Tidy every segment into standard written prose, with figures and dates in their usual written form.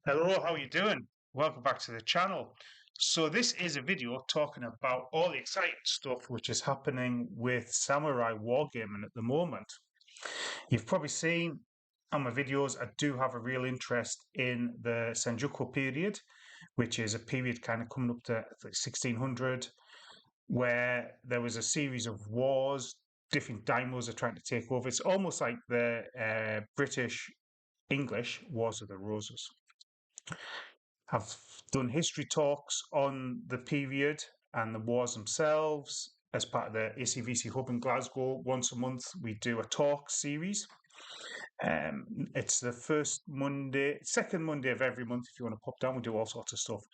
Hello, how you doing? Welcome back to the channel. So this is a video talking about all the exciting stuff which is happening with Samurai Wargaming at the moment. You've probably seen on my videos I do have a real interest in the Senjuko period, which is a period kind of coming up to like 1600, where there was a series of wars, different daimyos are trying to take over. It's almost like the British English Wars of the Roses. Have done history talks on the period and the wars themselves as part of the ACVC Hub in Glasgow. Once a month, we do a talk series. It's the second Monday of every month. If you want to pop down, we do all sorts of stuff.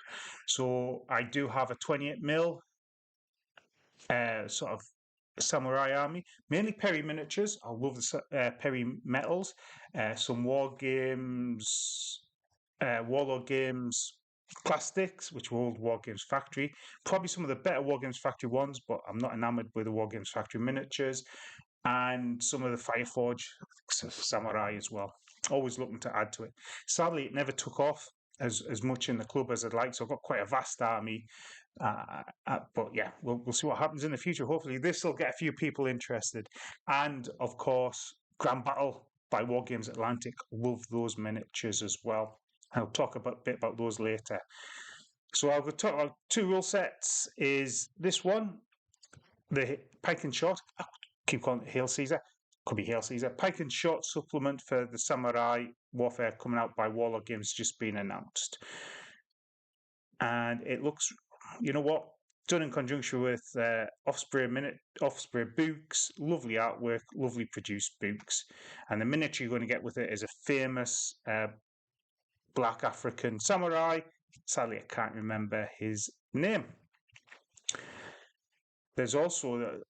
So I do have a 28mm sort of samurai army, mainly Perry miniatures. I love the Perry metals. Some war games, Warlord Games plastics, which were old War Games Factory. Probably some of the better War Games Factory ones, but I'm not enamored with the War Games Factory miniatures. And some of the Fireforge Samurai as well. Always looking to add to it. Sadly, it never took off as much in the club as I'd like. So I've got quite a vast army. But yeah, we'll see what happens in the future. Hopefully, this will get a few people interested. And of course, Grand Battle by War Games Atlantic. Love those miniatures as well. I'll talk a bit about those later. So I'll talk about two rule sets. Is this one, the Pike and Shot? I keep calling it Hail Caesar. Could be Hail Caesar. Pike and Shot supplement for the Samurai Warfare coming out by Warlord Games just been announced. And it looks, you know what? Done in conjunction with Offspray books, lovely artwork, lovely produced books. And the miniature you're going to get with it is a famous Black African samurai. Sadly, I can't remember his name. There's also,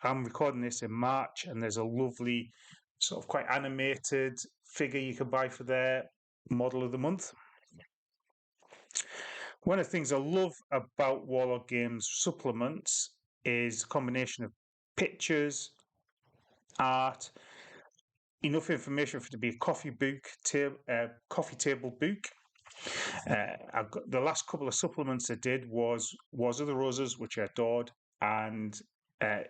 I'm recording this in March, and there's a lovely sort of quite animated figure you can buy for their model of the month. One of the things I love about Warlord Games supplements is a combination of pictures, art, enough information for it to be a coffee table book. I've got the last couple of supplements I did was Wars of the Roses, which I adored, and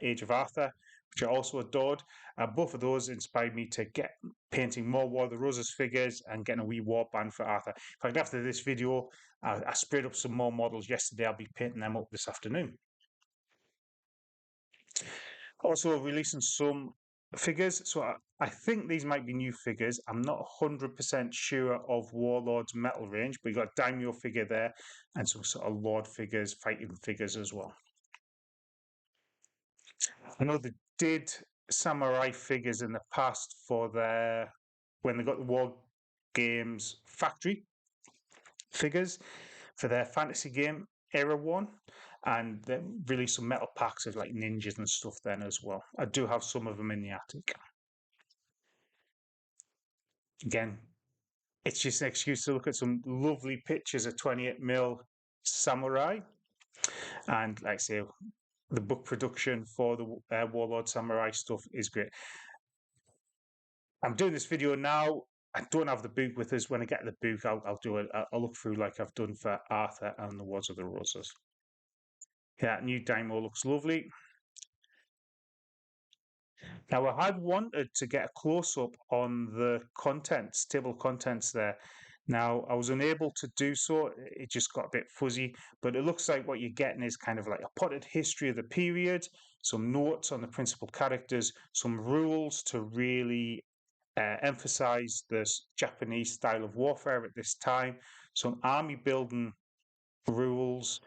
Age of Arthur, which I also adored. Both of those inspired me to get painting more War of the Roses figures and getting a wee war band for Arthur. In fact, after this video, I sprayed up some more models yesterday. I'll be painting them up this afternoon. Also releasing some figures. So I think these might be new figures. I'm not 100% sure of Warlord's metal range, but you've got a Daimyo figure there and some sort of Lord figures, fighting figures as well. I know they did Samurai figures in the past for when they got the War Games Factory figures for their fantasy game era one, and they released some metal packs of like ninjas and stuff then as well. I do have some of them in the attic. Again, it's just an excuse to look at some lovely pictures of 28mm samurai, and like I say, the book production for the Warlord Samurai stuff is great. I'm doing this video now. I don't have the book with us. When I get the book, I'll look through like I've done for Arthur and the Wars of the Roses. Yeah, new Daimyo looks lovely. Now, I had wanted to get a close-up on the contents, table of contents there. Now, I was unable to do so. It just got a bit fuzzy, but it looks like what you're getting is kind of like a potted history of the period, some notes on the principal characters, some rules to really emphasize the Japanese style of warfare at this time, some army building rules.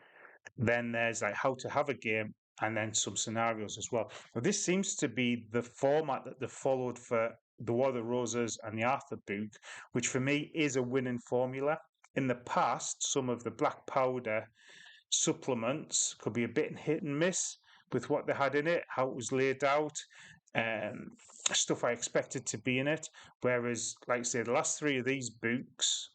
Then there's like how to have a game, and then some scenarios as well. Now, this seems to be the format that they followed for the War of the Roses and the Arthur book, which for me is a winning formula. In the past, some of the black powder supplements could be a bit hit and miss with what they had in it, how it was laid out, stuff I expected to be in it. Whereas, like I say, the last three of these books,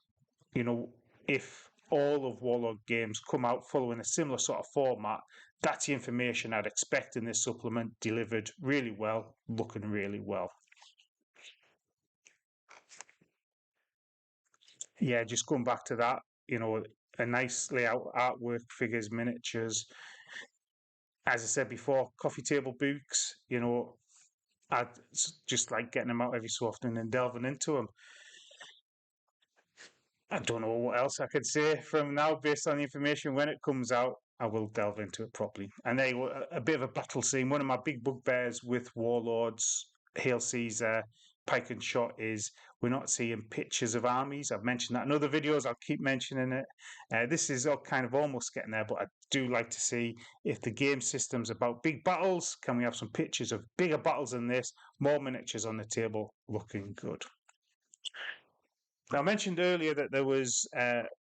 you know, if all of Warlord Games come out following a similar sort of format, that's the information I'd expect in this supplement, delivered really well, looking really well. yeah, just going back to that, a nice layout, artwork, figures, miniatures. As I said before, coffee table books. I just like getting them out every so often and delving into them. I don't know what else I could say from now based on the information. When it comes out, I will delve into it properly. And there you go, a bit of a battle scene. One of my big bugbears with Warlords, Hail Caesar, Pike and Shot is we're not seeing pictures of armies. I've mentioned that in other videos. I'll keep mentioning it. This is all kind of almost getting there, but I do like to see if the game system's about big battles. Can we have some pictures of bigger battles than this? More miniatures on the table, looking good. Now, I mentioned earlier that there was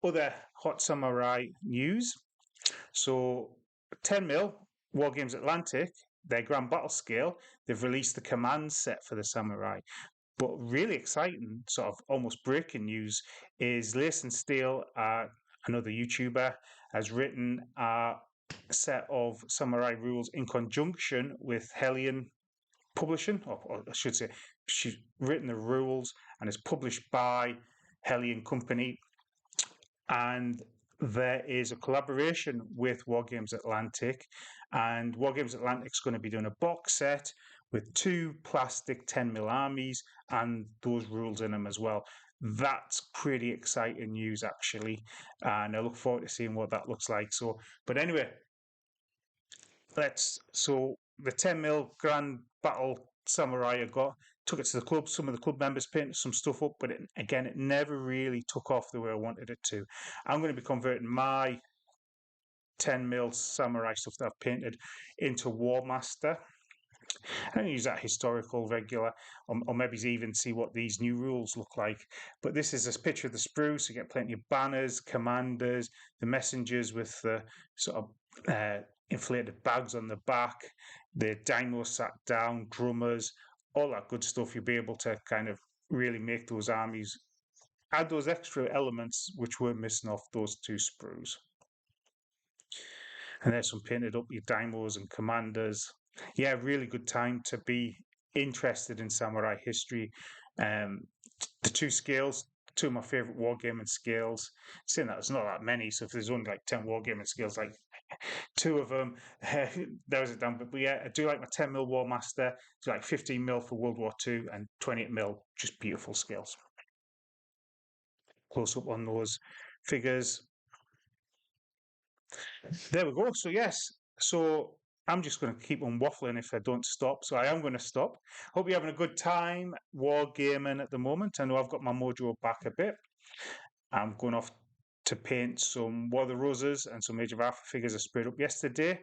other Hot Samurai news. So, 10mm Wargames Atlantic, their Grand Battle Scale, they've released the command set for the Samurai. But really exciting, sort of almost breaking news, is Lace and Steel, another YouTuber, has written a set of Samurai rules in conjunction with Hellion Publishing, or I should say, she's written the rules and it's published by Hellion Company. And there is a collaboration with Wargames Atlantic, and Wargames Atlantic's going to be doing a box set with 2 plastic 10mm armies and those rules in them as well. That's pretty exciting news, actually, and I look forward to seeing what that looks like. But anyway, so the 10mm Grand Battle Samurai I took it to the club. Some of the club members painted some stuff up, but it never really took off the way I wanted it to. I'm going to be converting my 10mm Samurai stuff that I've painted into War Master. I'm going to use that historical regular, or maybe even see what these new rules look like. But this is a picture of the spruce. You get plenty of banners, commanders, the messengers with the sort of inflated bags on the back, the daimyo sat down, drummers, all that good stuff. You'll be able to kind of really make those armies, add those extra elements which were missing off those 2 sprues. And there's some painted up your daimyos and commanders. Yeah, really good time to be interested in samurai history. The 2 scales, 2 of my favorite wargaming scales. Saying that there's not that many, so if there's only like 10 wargaming scales, like 2 of them, there's it done. But yeah, I do like my 10mm War Master. It's like 15mm for World War II and 28mm, just beautiful scales. Close up on those figures. There we go. So yes, so I'm just going to keep on waffling if I don't stop. So I am going to stop. Hope you're having a good time wargaming at the moment. I know I've got my mojo back a bit. I'm going off to paint some War of the Roses and some Age of Arthur figures I sprayed up yesterday.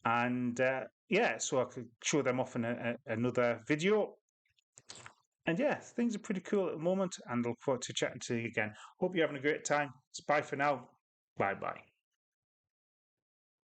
And yeah, so I could show them off in another video. And yeah, things are pretty cool at the moment. And I look forward to chatting to you again. Hope you're having a great time. It's bye for now. Bye-bye.